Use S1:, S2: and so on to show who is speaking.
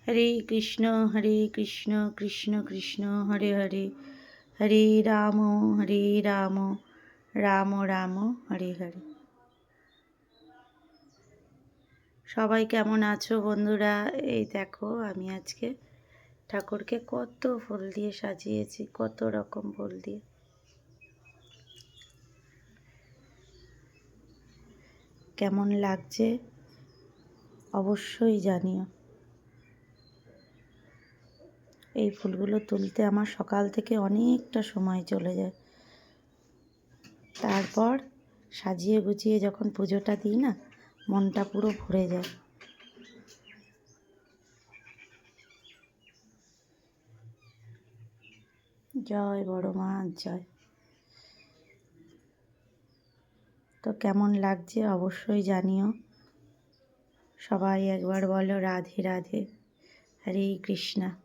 S1: হরে কৃষ্ণ কৃষ্ণ কৃষ্ণ হরে হরে, হরে রাম রাম রাম হরে হরে। সবাই কেমন আছো বন্ধুরা? এই দেখো আমি আজকে ঠাকুরকে কত ফুল দিয়ে সাজিয়েছি, কত রকম ফুল দিয়ে। কেমন লাগছে অবশ্যই জানিও। এই ফুলগুলো তুলতে আমার সকাল থেকে অনেকটা সময় চলে যায়। তারপর সাজিয়ে গুছিয়ে যখন পুজোটা দিই না, মনটা পুরো ভরে যায়। জয় বড় মা জয়। তো কেমন লাগছে অবশ্যই জানিও। সবাই একবার বলো রাধে রাধে, হরে কৃষ্ণা।